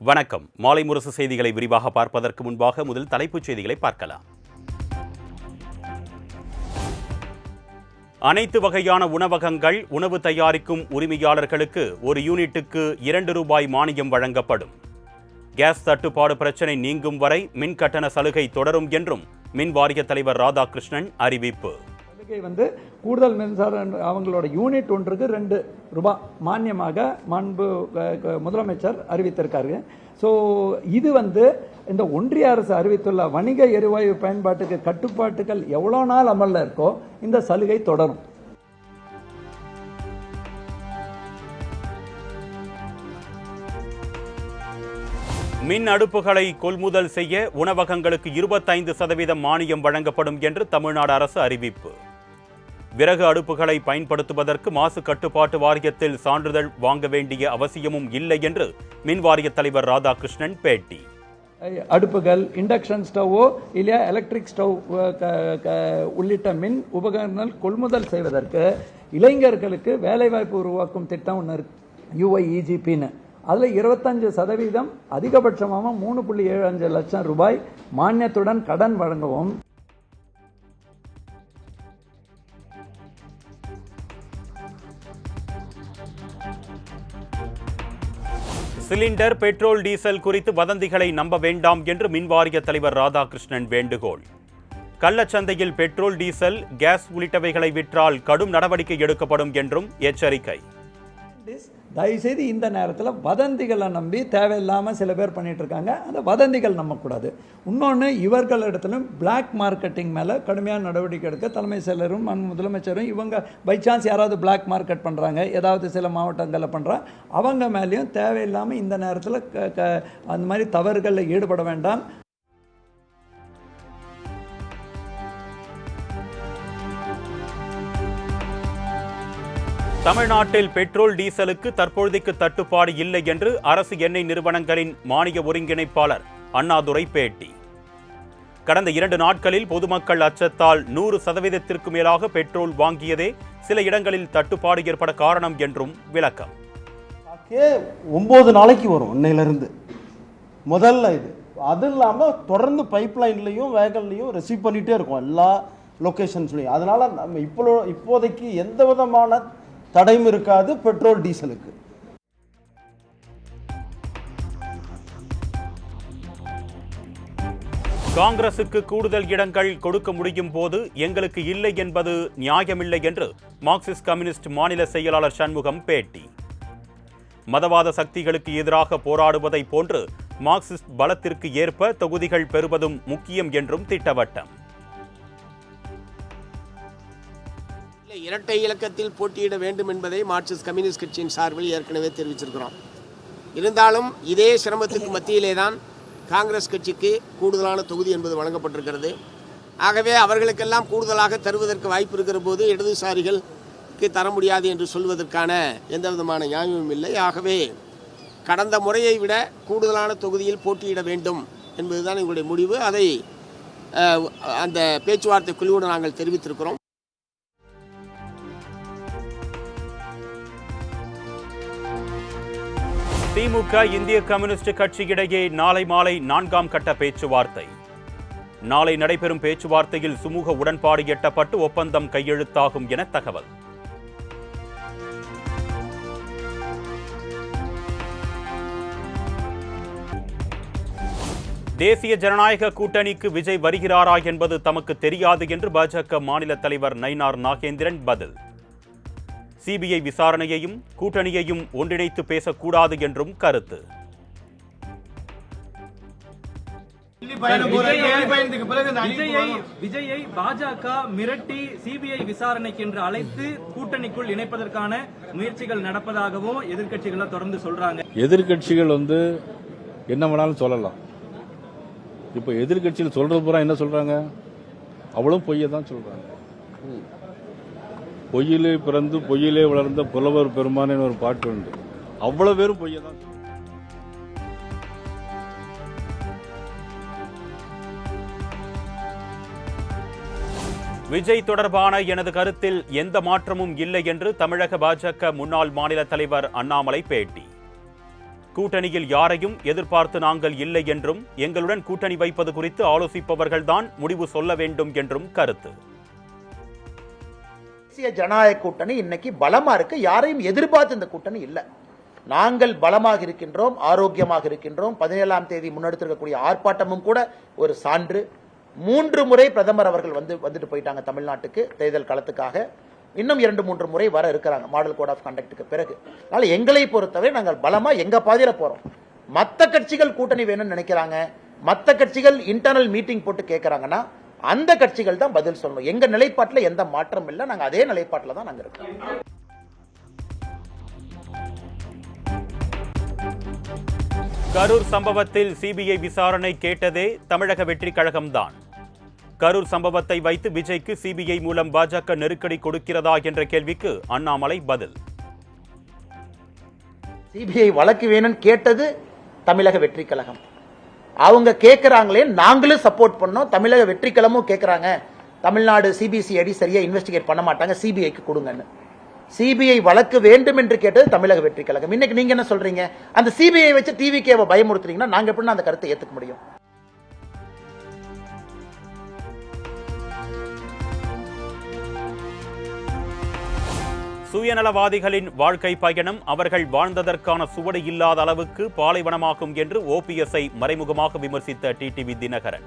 வணக்கம். மாலை முரசு செய்திகளை விரிவாக பார்ப்பதற்கு முன்பாக முதல் தலைப்புச் செய்திகளை பார்க்கலாம். அனைத்து வகையான உணவகங்கள், உணவு தயாரிக்கும் உரிமையாளர்களுக்கு ஒரு யூனிட்டுக்கு ₹2 மானியம் வழங்கப்படும். கேஸ் தட்டுப்பாடு பிரச்சினை நீங்கும் வரை மின் கட்டண சலுகை தொடரும் என்றும் மின் வாரிய தலைவர் ராதாகிருஷ்ணன் அறிவிப்பு. கூடுதல் மின்சாரம் அவங்களோட யூனிட் ஒன்றுக்கு ₹2 மானியமாக மாண்பு முதலமைச்சர் அறிவித்திருக்காரு. ஸோ இது இந்த ஒன்றிய அரசு அறிவித்துள்ள வணிக எரிவாயு பயன்பாட்டுக்கு கட்டுப்பாட்டுகள் எவ்வளோ நாள் அமலில் இருக்கோ இந்த சலுகை தொடரும். மின் அடுப்புகளை கொள்முதல் செய்ய உணவகங்களுக்கு 25% மானியம் வழங்கப்படும் என்று தமிழ்நாடு அரசு அறிவிப்பு. விறகு அடுப்புகளை பயன்படுத்துவதற்கு மாசு கட்டுப்பாட்டு வாரியத்தில் சான்றிதழ் வாங்க வேண்டிய அவசியமும் இல்லை என்று மின் வாரிய தலைவர் ராதாகிருஷ்ணன் பேட்டி. அடுப்புகள், இண்டக்ஷன் ஸ்டவ்வோ இல்லையா எலக்ட்ரிக் ஸ்டவ் உள்ளிட்ட மின் உபகரணங்கள் கொள்முதல் செய்வதற்கு இளைஞர்களுக்கு வேலைவாய்ப்பு உருவாக்கும் திட்டம் ஒன்று இருக்கு, UIEGPன்னு. அதில் 25% அதிகபட்சமாக ₹3.75 லட்சம் மானியத்துடன் கடன் வழங்கவும். சிலிண்டர், பெட்ரோல், டீசல் குறித்து வதந்திகளை நம்ப வேண்டாம் என்று மின்வாரிய தலைவர் ராதாகிருஷ்ணன் வேண்டுகோள். கள்ளச்சந்தையில் பெட்ரோல், டீசல், கேஸ் உள்ளிட்டவைகளை விற்றால் கடும் நடவடிக்கை எடுக்கப்படும் என்றும் எச்சரிக்கை. தயவுசெய்து இந்த நேரத்தில் வதந்திகளை நம்பி தேவையில்லாமல் சில பேர் பண்ணிட்டு இருக்காங்க. அந்த வதந்திகள் நம்பக்கூடாது. இன்னொன்று, இவர்களிடத்திலும் பிளாக் மார்க்கெட்டிங் மேலே கடுமையான நடவடிக்கை எடுக்க தலைமை செயலரும் முதலமைச்சரும் இவங்க பை சான்ஸ் யாராவது பிளாக் மார்க்கெட் பண்ணுறாங்க, ஏதாவது சில மாவட்டங்களில் பண்ணுறாங்க, அவங்க மேலேயும் தேவையில்லாமல் இந்த நேரத்தில் அந்த மாதிரி தவறுகளில் ஈடுபட வேண்டாம். தமிழ்நாட்டில் பெட்ரோல், டீசலுக்கு தற்போதைக்கு தட்டுப்பாடு இல்லை என்று அரசு எண்ணெய் நிறுவனங்களின் மானிய ஒருங்கிணைப்பாளர் அண்ணாதுரை பேட்டி. கடந்த 2 நாட்களில் பொதுமக்கள் அச்சத்தால் 100% மேலாக பெட்ரோல் வாங்கியதே சில இடங்களில் தட்டுப்பாடு ஏற்பட காரணம் என்றும் விளக்கம். 9 நாளைக்கு வரும் இன்னையிலிருந்து முதல்ல இது. அது இல்லாமல் தொடர்ந்து பைப் லைன்லையும் வேகன்லையும் ரிசீவ் பண்ணிகிட்டே இருக்கும் எல்லா லொக்கேஷன்ஸ்லையும். அதனால் நம்ம இப்போதைக்கு எந்த விதமான தடையும் இருக்காது பெட்ரோல், டீசலுக்கு. காங்கிரசுக்கு கூடுதல் இடங்கள் கொடுக்க முடியும் போது எங்களுக்கு இல்லை என்பது நியாயமில்லை என்று மார்க்சிஸ்ட் கம்யூனிஸ்ட் மாநில செயலாளர் சண்முகம் பேட்டி. மதவாத சக்திகளுக்கு எதிராக போராடுவதை போன்று மார்க்சிஸ்ட் பலத்திற்கு ஏற்ப தொகுதிகள் பெறுவதும் முக்கியம் என்றும் திட்டவட்டம். இரட்டை இலக்கத்தில் போட்டியிட வேண்டும் என்பதை மார்க்சிஸ்ட் கம்யூனிஸ்ட் கட்சியின் சார்பில் ஏற்கனவே தெரிவிச்சிருக்கிறோம். இருந்தாலும் இதே சிரமத்துக்கு மத்தியிலே தான் காங்கிரஸ் கட்சிக்கு கூடுதலான தொகுதி என்பது வழங்கப்பட்டிருக்கிறது. ஆகவே அவர்களுக்கெல்லாம் கூடுதலாக தருவதற்கு வாய்ப்பு இருக்கிற போது இடதுசாரிகளுக்கு தர முடியாது என்று சொல்வதற்கான எந்த விதமான நியாயமும் இல்லை. ஆகவே கடந்த முறையை விட கூடுதலான தொகுதியில் போட்டியிட வேண்டும் என்பதுதான் எங்களுடைய முடிவு. அதை அந்த பேச்சுவார்த்தை குழுவோடு நாங்கள் தெரிவித்திருக்கிறோம். திமுக, இந்திய கம்யூனிஸ்ட் கட்சி இடையே நாளை மாலை 4ஆம் கட்ட பேச்சுவார்த்தை. நாளை நடைபெறும் பேச்சுவார்த்தையில் சுமூக உடன்பாடு எட்டப்பட்டு ஒப்பந்தம் கையெழுத்தாகும் என தகவல். தேசிய ஜனநாயக கூட்டணிக்கு விஜய் வருகிறாரா என்பது தமக்கு தெரியாது என்று பாஜக மாநில தலைவர் நயினார் நாகேந்திரன் பதில். சிபிஐ விசாரணையையும் கூட்டணியையும் ஒன்றிணைத்து பேசக்கூடாது என்றும் கருத்து. விஜயை பாஜக மிரட்டி சிபிஐ விசாரணைக்கு என்று அழைத்து கூட்டணிக்குள் இணைப்பதற்கான முயற்சிகள் நடப்பதாகவும் எதிர்க்கட்சிகள் தொடர்ந்து சொல்றாங்க. எதிர்க்கட்சிகள் என்ன வேணாலும் சொல்லலாம். இப்ப எதிர்க்கட்சிகள் சொல்றது பூரா என்ன சொல்றாங்க? அவ்வளவு பொய்யை தான் சொல்றாங்க. பொய்யிலே பிறந்து பொய்யிலே வளர்ந்த புலவர் பெருமானே ஒரு பாட்டு உண்டு. அவ்வளவு பேரும் பொய்யை தான். விஜய் தொடர்பான எனது கருத்தில் எந்த மாற்றமும் இல்லை என்று தமிழக பாஜக முன்னாள் மாநில தலைவர் அண்ணாமலை பேட்டி. கூட்டணியில் யாரையும் எதிர்பார்த்து நாங்கள் இல்லை என்றும் எங்களுடன் கூட்டணி வைப்பது குறித்து ஆலோசிப்பவர்கள்தான் முடிவு சொல்ல வேண்டும் என்றும் கருத்து. தேசிய ஜனநாயக கூட்டணி இன்னைக்கு பலமா இருக்கு. யாரையும் எதிர்பார்த்து இந்த கூட்டணி இல்லை. நாங்கள் பலமாக இருக்கின்றோம், ஆரோக்கியமாக இருக்கின்றோம். 17ஆம் தேதி முன்னெடுத்திருக்கக்கூடிய ஆர்ப்பாட்டமும் கூட ஒரு சான்று. 3 முறை பிரதமர் அவர்கள் வந்துட்டு போயிட்டாங்க தமிழ்நாட்டுக்கு தேர்தல் களத்துக்காக. இன்னும் 2-3 முறை வர இருக்கிறாங்க மாடல் கோட் ஆஃப் கண்டக்டுக்கு பிறகு. அதனால எங்களை பொறுத்தவரை நாங்கள் பலமா எங்க பாதையில போறோம். மற்ற கட்சிகள் கூட்டணி வேணும்னு நினைக்கிறாங்க, மற்ற கட்சிகள் இன்டர்னல் மீட்டிங் போட்டு கேட்கறாங்கன்னா அந்த கட்சிகள் தான் பதில் சொல்லணும். எங்க நிலைப்பாட்டில் எந்த மாற்றம் இல்லை, நாங்க அதே நிலைப்பாட்டில் தான் நாங்க இருக்கோம். கரூர் சம்பவத்தில் சிபிஐ விசாரணை கேட்டதே தமிழக வெற்றிக் கழகம்தான். கரூர் சம்பவத்தை வைத்து விஜய்க்கு சிபிஐ மூலம் பாஜக நெருக்கடி கொடுக்கிறதா என்ற கேள்விக்கு அண்ணாமலை பதில். சிபிஐ வழக்கு வேணும்னு கேட்டது தமிழக வெற்றிக் கழகம். அவங்க கேட்கறாங்களே, நாங்களும் சப்போர்ட் பண்ணோம். தமிழக வெற்றிக் கழகமும் கேட்கறாங்க, தமிழ்நாடு சிபிசிஐடி சரியா இன்வெஸ்டிகேட் பண்ண மாட்டாங்க, சிபிஐக்கு கொடுங்கன்னு. சிபிஐ வழக்கு வேண்டும் என்று கேட்டது தமிழக வெற்றிக் கழகம். இன்னைக்கு நீங்க என்ன சொல்றீங்க? அந்த சிபிஐ வச்சு டிவிகேவை பயமுறுத்துறீங்கன்னா நாங்க எப்படி அந்த கருத்தை ஏத்துக்க முடியும்? சுயநலவாதிகளின் வாழ்க்கை பயணம் அவர்கள் வாழ்ந்ததற்கான சுவடு இல்லாத அளவுக்கு பாலைவனமாகும் என்று ஓபிஎஸ்ஐ மறைமுகமாக விமர்சித்த டிடிவி தினகரன்.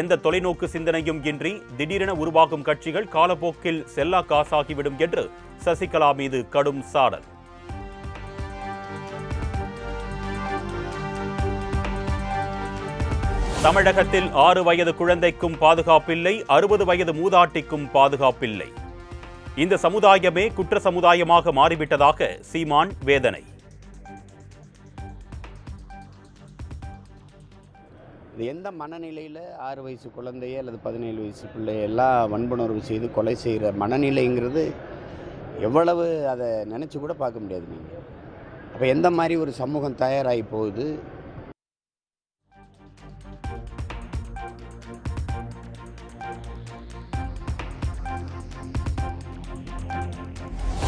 எந்த தொலைநோக்கு சிந்தனையும் இன்றி திடீரென உருவாகும் கட்சிகள் காலப்போக்கில் செல்லா காசாகிவிடும் என்று சசிகலா மீது கடும் சாடல். தமிழகத்தில் 6 வயது குழந்தைக்கும் பாதுகாப்பில்லை, 60 வயது மூதாட்டிக்கும் பாதுகாப்பில்லை. இந்த சமுதாயமே குற்ற சமுதாயமாக மாறிவிட்டதாக சீமான் வேதனை. எந்த மனநிலையில் 6 வயசு குழந்தைய அல்லது 17 வயசு பிள்ளைய எல்லாம் வன்புணர்வு செய்து கொலை செய்கிற மனநிலைங்கிறது எவ்வளவு அதை நினச்சி கூட பார்க்க முடியாது. நீங்கள் அப்போ எந்த மாதிரி ஒரு சமூகம் தயாராகி போகுது?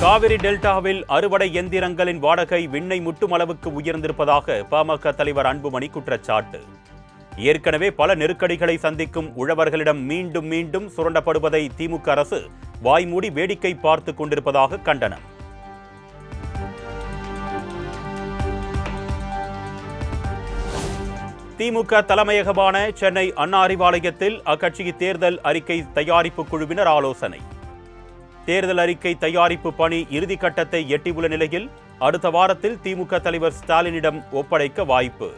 காவிரி டெல்டாவில் அறுவடை எந்திரங்களின் வாடகை விண்ணை முட்டும் அளவுக்கு உயர்ந்திருப்பதாக பாமக தலைவர் அன்புமணி குற்றச்சாட்டு. ஏற்கனவே பல நெருக்கடிகளை சந்திக்கும் உழவர்களிடம் மீண்டும் மீண்டும் சுரண்டப்படுவதை திமுக அரசு வாய்மூடி வேடிக்கை பார்த்து கொண்டிருப்பதாக கண்டனம். திமுக தலைமையகமான சென்னை அண்ணா அறிவாலயத்தில் அக்கட்சி தேர்தல் அறிக்கை தயாரிப்பு குழுவினர் ஆலோசனை. தேர்தல் அறிக்கை தயாரிப்பு பணி இறுதிக்கட்டத்தை எட்டியுள்ள நிலையில் அடுத்த வாரத்தில் திமுக தலைவர் ஸ்டாலினிடம் ஒப்படைக்க வாய்ப்பு.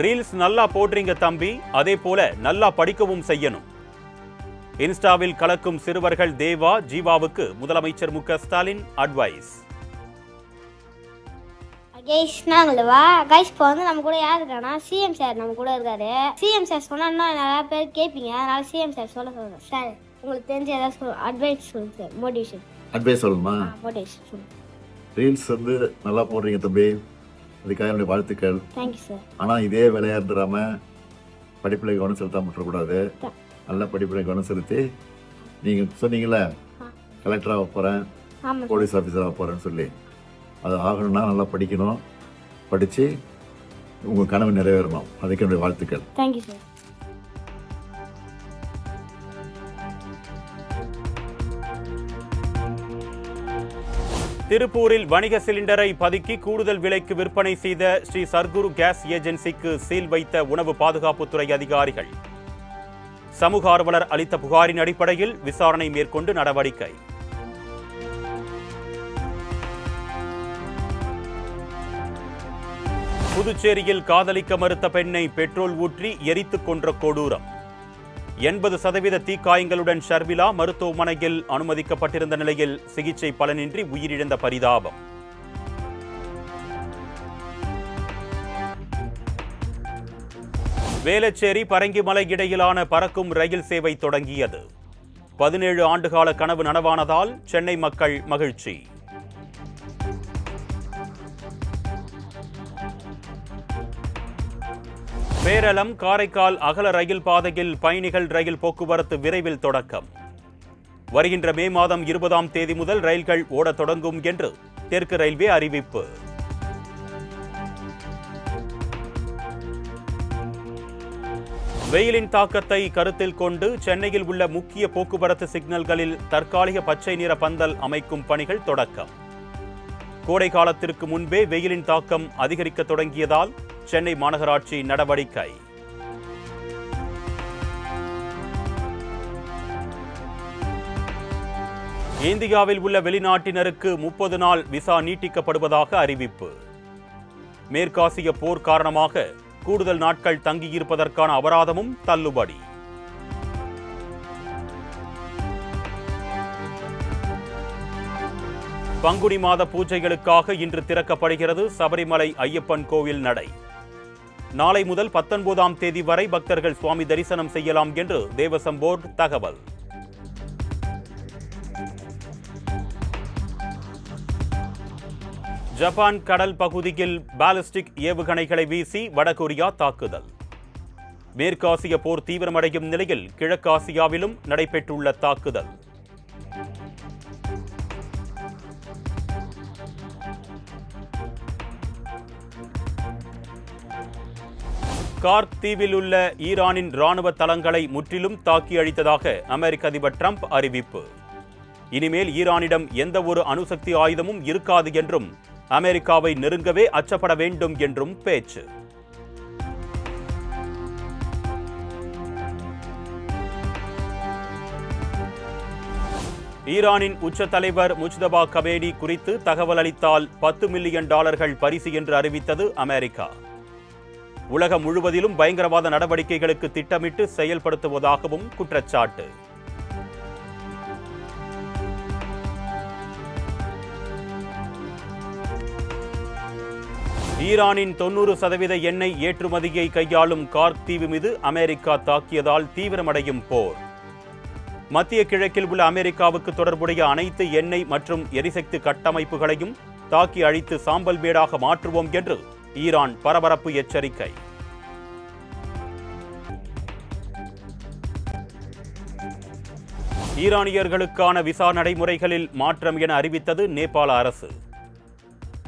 ரீல்ஸ் நல்லா போடுறீங்க தம்பி, அதே போல நல்லா படிக்கவும் செய்யணும். இன்ஸ்டாவில் கலக்கும் சிறுவர்கள் தேவா, ஜீவாவுக்கு முதலமைச்சர் மு.க. ஸ்டாலின் அட்வைஸ். கைஸ் நாங்களவா கைஸ் இப்போ வந்து நம்ம கூட யார் இருக்கானா சிஎம் சார் நம்ம கூட இருக்காரு. சிஎம் சார் சொன்னா இன்னும் நிறைய பேர் கேட்பீங்க, அதனால சிஎம் சார் சொல்லுங்க சார். உங்களுக்கு தெரிஞ்ச ஏதாவது அட்வைஸ் சொல்லுங்க சார். மோட்டிவேஷன் அட்வைஸ் சொல்லணுமா? மோட்டிவேஷன் சொல்லுங்க. ரீல்ஸ் வந்து நல்லா போடுறீங்க தம்பி, அதுக்காக என்னுடைய வாழ்த்துக்கள். Thank you sir. ஆனால் இதே வேலையாக இருந்துடாம படிப்பில் கவனம் செலுத்தாம விட்டுறக்கூடாது. நல்ல படிப்பில் கவனம் செலுத்தி நீங்கள் சொன்னீங்களே கலெக்டராக போகிறேன், போலீஸ் ஆஃபீஸராக போகிறேன்னு சொல்லி, அது ஆகணும்னா நல்லா படிக்கணும். படித்து உங்கள் கனவு நிறைவேறணும். அதுக்கு என்னுடைய வாழ்த்துக்கள். Thank you sir. திருப்பூரில் வணிக சிலிண்டரை பதுக்கி கூடுதல் விலைக்கு விற்பனை செய்த ஸ்ரீ சர்க்குரு கேஸ் ஏஜென்சிக்கு சீல் வைத்த உணவு பாதுகாப்புத்துறை அதிகாரிகள். சமூக ஆர்வலர் அளித்த புகாரின் அடிப்படையில் விசாரணை மேற்கொண்டு நடவடிக்கை. புதுச்சேரியில் காதலிக்க மறுத்த பெண்ணை பெட்ரோல் ஊற்றி எரித்துக் கொன்ற கொடூரம். 80% தீக்காயங்களுடன் ஷர்மிளா மருத்துவமனையில் அனுமதிக்கப்பட்டிருந்த நிலையில் சிகிச்சை பலனின்றி உயிரிழந்த பரிதாபம். வேளச்சேரி பரங்கிமலை இடையிலான பறக்கும் ரயில் சேவை தொடங்கியது. 17 ஆண்டுகால கனவு நனவானதால் சென்னை மக்கள் மகிழ்ச்சி. பேரளம் காரைக்கால் அகல ரயில் பாதையில் பயணிகள் ரயில் போக்குவரத்து விரைவில் தொடக்கம். வருகின்ற மே மாதம் 20ஆம் தேதி முதல் ரயில்கள் ஓடத் தொடங்கும் என்று தெற்கு ரயில்வே அறிவிப்பு. வெயிலின் தாக்கத்தை கருத்தில் கொண்டு சென்னையில் உள்ள முக்கிய போக்குவரத்து சிக்னல்களில் தற்காலிக பச்சை நிற பந்தல் அமைக்கும் பணிகள் தொடக்கம். கோடை காலத்திற்கு முன்பே வெயிலின் தாக்கம் அதிகரிக்க தொடங்கியதால் சென்னை மாநகராட்சி நடவடிக்கை. இந்தியாவில் உள்ள வெளிநாட்டினருக்கு 30 நாள் விசா நீட்டிக்கப்படுவதாக அறிவிப்பு. மேற்காசிய போர் காரணமாக கூடுதல் நாட்கள் தங்கியிருப்பதற்கான அபராதமும் தள்ளுபடி. பங்குனி மாத பூஜைகளுக்காக இன்று திறக்கப்படுகிறது சபரிமலை ஐயப்பன் கோவில் நடை. நாளை முதல் 19ஆம் தேதி வரை பக்தர்கள் சுவாமி தரிசனம் செய்யலாம் என்று தேவசம் போர்டு தகவல். ஜப்பான் கடல் பகுதியில் பாலிஸ்டிக் ஏவுகணைகளை வீசி வடகொரியா தாக்குதல். மேற்காசிய போர் தீவிரமடையும் நிலையில் கிழக்காசியாவிலும் நடைபெற்றுள்ள தாக்குதல். கார்க் தீவில் உள்ள ஈரானின் ராணுவ தளங்களை முற்றிலும் தாக்கி அழித்ததாக அமெரிக்க அதிபர் ட்ரம்ப் அறிவிப்பு. இனிமேல் ஈரானிடம் எந்த ஒரு அணுசக்தி ஆயுதமும் இருக்காது என்றும் அமெரிக்காவை நெருங்கவே அச்சப்பட வேண்டும் என்றும் பேச்சு. ஈரானின் உச்ச தலைவர் முஜ்தபா கமேனி குறித்து தகவல் அளித்தால் $10 மில்லியன் பரிசு என்று அறிவித்தது அமெரிக்கா. உலகம் முழுவதிலும் பயங்கரவாத நடவடிக்கைகளுக்கு திட்டமிட்டு செயல்படுத்துவதாகவும் குற்றச்சாட்டு. ஈரானின் 90% எண்ணெய் ஏற்றுமதியை கையாளும் கார்க் தீவு மீது அமெரிக்கா தாக்கியதால் தீவிரமடையும் போர். மத்திய கிழக்கில் உள்ள அமெரிக்காவுக்கு தொடர்புடைய அனைத்து எண்ணெய் மற்றும் எரிசக்தி கட்டமைப்புகளையும் தாக்கி அழித்து சாம்பல் மேடாக மாற்றுவோம் என்று ஈரான் பரபரப்பு எச்சரிக்கை. ஈரானியர்களுக்கான விசா நடைமுறைகளில் மாற்றம் என அறிவித்தது நேபாள அரசு.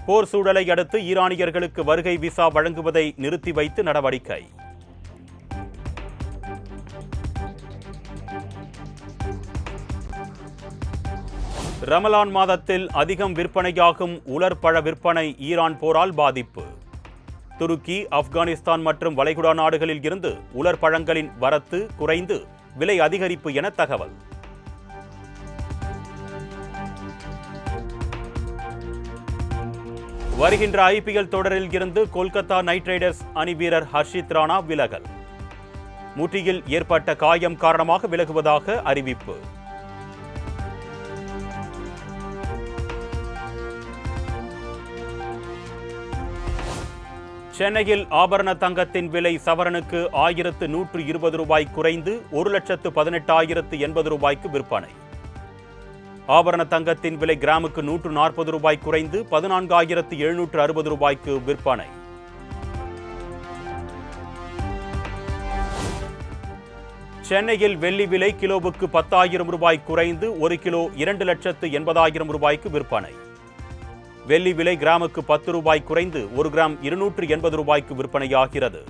போர் சூழலை அடுத்து ஈரானியர்களுக்கு வருகை விசா வழங்குவதை நிறுத்தி வைத்து நடவடிக்கை. ரமலான் மாதத்தில் அதிகம் விற்பனையாகும் உலர்பழ விற்பனை ஈரான் போரால் பாதிப்பு. துருக்கி, ஆப்கானிஸ்தான் மற்றும் வளைகுடா நாடுகளில் இருந்து உலர்பழங்களின் வரத்து குறைந்து விலை அதிகரிப்பு என தகவல். வருகின்ற IPL தொடரில் இருந்து கொல்கத்தா நைட் ரைடர்ஸ் அணி வீரர் ஹர்ஷித் ராணா விலகல். முட்டியில் ஏற்பட்ட காயம் காரணமாக விலகுவதாக அறிவிப்பு. சென்னையில் ஆபரண தங்கத்தின் விலை சவரனுக்கு $1120 குறைந்து $1,18,080 விற்பனை. ஆபரண தங்கத்தின் விலை கிராமுக்கு $140 குறைந்து $14,760 விற்பனை. சென்னையில் வெள்ளி விலை கிலோவுக்கு $10,000 குறைந்து ஒரு கிலோ $2,80,000 விற்பனை. வெள்ளி விலை கிராமுக்கு $10 குறைந்து ஒரு கிராம் $280 விற்பனையாகிறது.